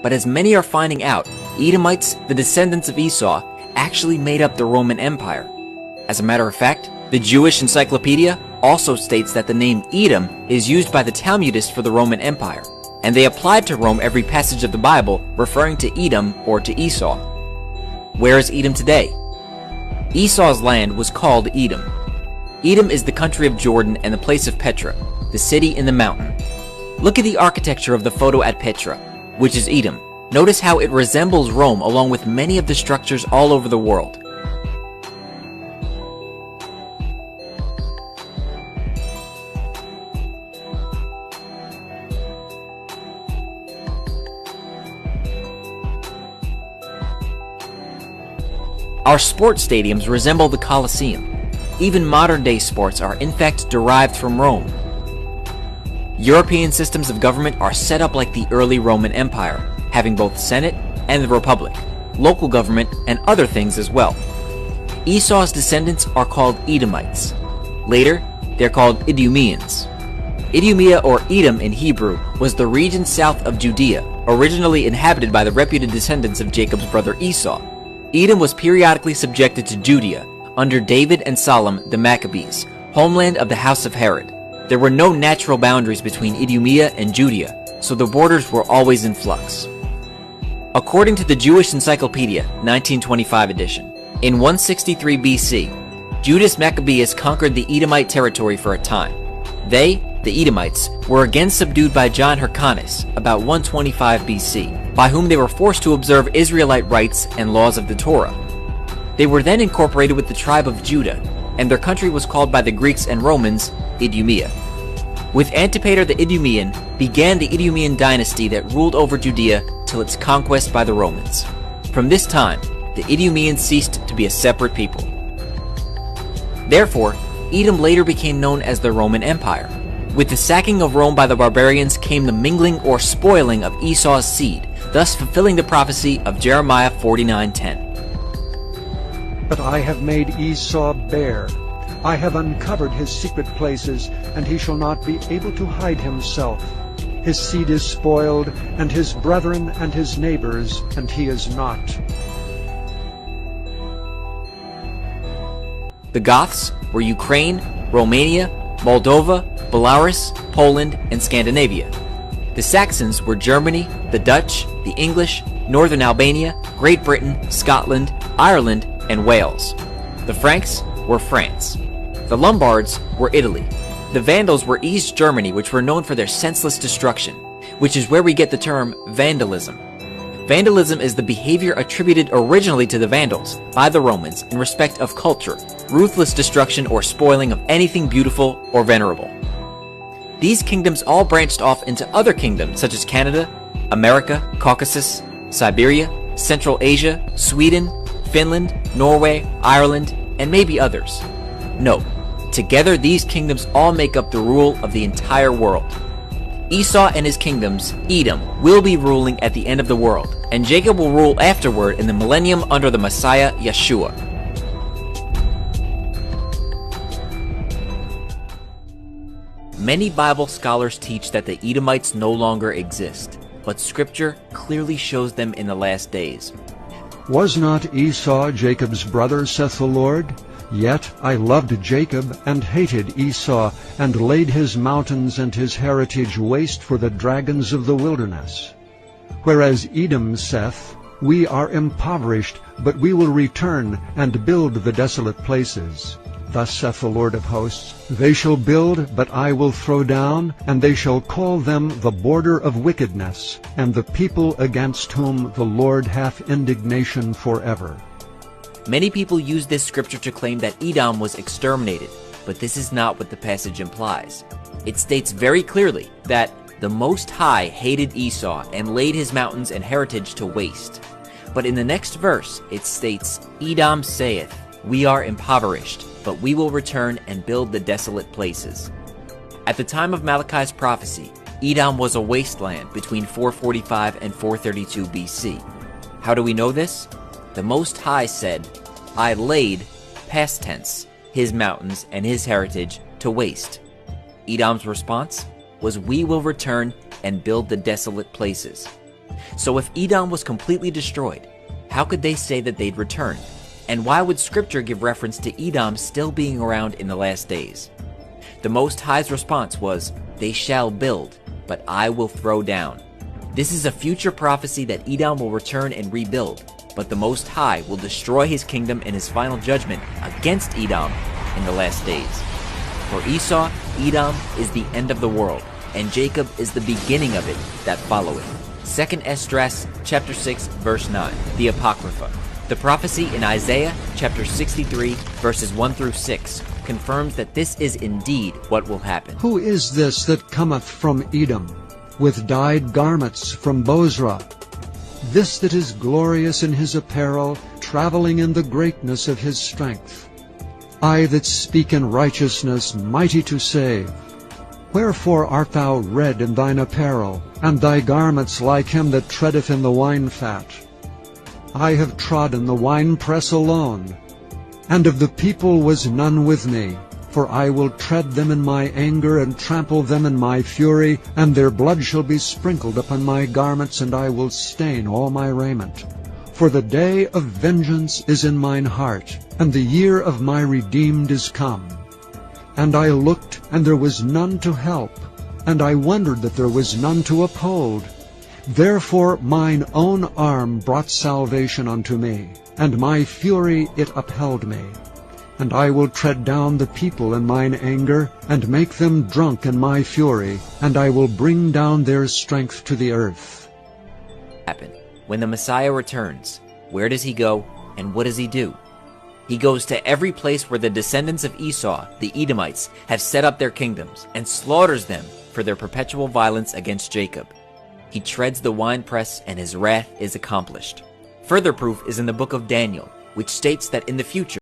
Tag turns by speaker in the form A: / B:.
A: But as many are finding out, Edomites, the descendants of Esau, actually made up the Roman Empire. As a matter of fact, the Jewish Encyclopedia also states that the name Edom is used by the Talmudists for the Roman Empire, and they applied to Rome every passage of the Bible referring to Edom or to Esau. Where is Edom today? Esau's land was called Edom. Edom is the country of Jordan and the place of Petra, the city in the mountain. Look at the architecture of the photo at Petra, which is Edom. Notice how it resembles Rome along with many of the structures all over the world. Our sports stadiums resemble the Colosseum. Even modern-day sports are in fact derived from Rome. European systems of government are set up like the early Roman Empire, having both Senate and the Republic, local government, and other things as well. Esau's descendants are called Edomites. Later, they're called Idumeans. Idumea or Edom in Hebrew was the region south of Judea, originally inhabited by the reputed descendants of Jacob's brother Esau. Edom was periodically subjected to Judea under David and Solomon the Maccabees, homeland of the house of Herod. There were no natural boundaries between Idumea and Judea, so the borders were always in flux. According to the Jewish Encyclopedia, 1925 edition, in 163 BC, Judas Maccabeus conquered the Edomite territory for a time. They, the Edomites, were again subdued by John Hyrcanus about 125 BC, by whom they were forced to observe Israelite rites and laws of the Torah. They were then incorporated with the tribe of Judah, and their country was called by the Greeks and Romans Idumea. With Antipater the Idumean began the Idumean dynasty that ruled over Judea till its conquest by the Romans. From this time, the Idumeans ceased to be a separate people. Therefore, Edom later became known as the Roman Empire. With the sacking of Rome by the barbarians came the mingling or spoiling of Esau's seed, thus fulfilling the prophecy of Jeremiah 49:10.
B: But I have made Esau bare. I have uncovered his secret places, and he shall not be able to hide himself. His seed is spoiled, and his brethren and his neighbors, and he is not.
A: The Goths were Ukraine, Romania, Moldova, Belarus, Poland, and Scandinavia. The Saxons were Germany, the Dutch, the English, Northern Albania, Great Britain, Scotland, Ireland, and Wales. The Franks were France. The Lombards were Italy. The Vandals were East Germany, which were known for their senseless destruction, which is where we get the term vandalism. Vandalism is the behavior attributed originally to the Vandals by the Romans in respect of culture, ruthless destruction or spoiling of anything beautiful or venerable. These kingdoms all branched off into other kingdoms such as Canada, America, Caucasus, Siberia, Central Asia, Sweden, Finland, Norway, Ireland, and maybe others. No, together these kingdoms all make up the rule of the entire world. Esau and his kingdoms, Edom, will be ruling at the end of the world, and Jacob will rule afterward in the millennium under the Messiah, Yeshua. Many Bible scholars teach that the Edomites no longer exist, but Scripture clearly shows them in the last days.
B: Was not Esau Jacob's brother, saith the Lord? Yet I loved Jacob, and hated Esau, and laid his mountains and his heritage waste for the dragons of the wilderness. Whereas Edom saith, We are impoverished, but we will return, and build the desolate places. Thus saith the Lord of hosts, They shall build, but I will throw down, and they shall call them the border of wickedness, and the people against whom the Lord hath indignation forever.
A: Many people use this scripture to claim that Edom was exterminated, but this is not what the passage implies. It states very clearly that the Most High hated Esau and laid his mountains and heritage to waste. But in the next verse, it states, Edom saith, We are impoverished, but we will return and build the desolate places. At the time of Malachi's prophecy, Edom was a wasteland between 445 and 432 BC. How do we know this? The Most High said, I laid, past tense, his mountains and his heritage to waste. Edom's response was, We will return and build the desolate places. So if Edom was completely destroyed, how could they say that they'd return? And why would Scripture give reference to Edom still being around in the last days? The Most High's response was, "They shall build, but I will throw down." This is a future prophecy that Edom will return and rebuild, but the Most High will destroy his kingdom in his final judgment against Edom in the last days. For Esau, Edom is the end of the world, and Jacob is the beginning of it that followeth. 2 Esdras chapter 6 verse 9, the Apocrypha. The prophecy in Isaiah chapter 63 verses 1 through 6 confirms that this is indeed what will happen.
B: Who is this that cometh from Edom, with dyed garments from Bozrah? This that is glorious in his apparel, traveling in the greatness of his strength. I that speak in righteousness, mighty to save. Wherefore art thou red in thine apparel, and thy garments like him that treadeth in the wine fat? I have trodden the winepress alone, and of the people was none with me. For I will tread them in my anger, and trample them in my fury, and their blood shall be sprinkled upon my garments, and I will stain all my raiment. For the day of vengeance is in mine heart, and the year of my redeemed is come. And I looked, and there was none to help, and I wondered that there was none to uphold. Therefore mine own arm brought salvation unto me, and my fury it upheld me. And I will tread down the people in mine anger, and make them drunk in my fury, and I will bring down their strength to the earth.
A: Happen. When the Messiah returns, where does he go, and what does he do? He goes to every place where the descendants of Esau, the Edomites, have set up their kingdoms, and slaughters them for their perpetual violence against Jacob. He treads the winepress, and his wrath is accomplished. Further proof is in the book of Daniel, which states that in the future,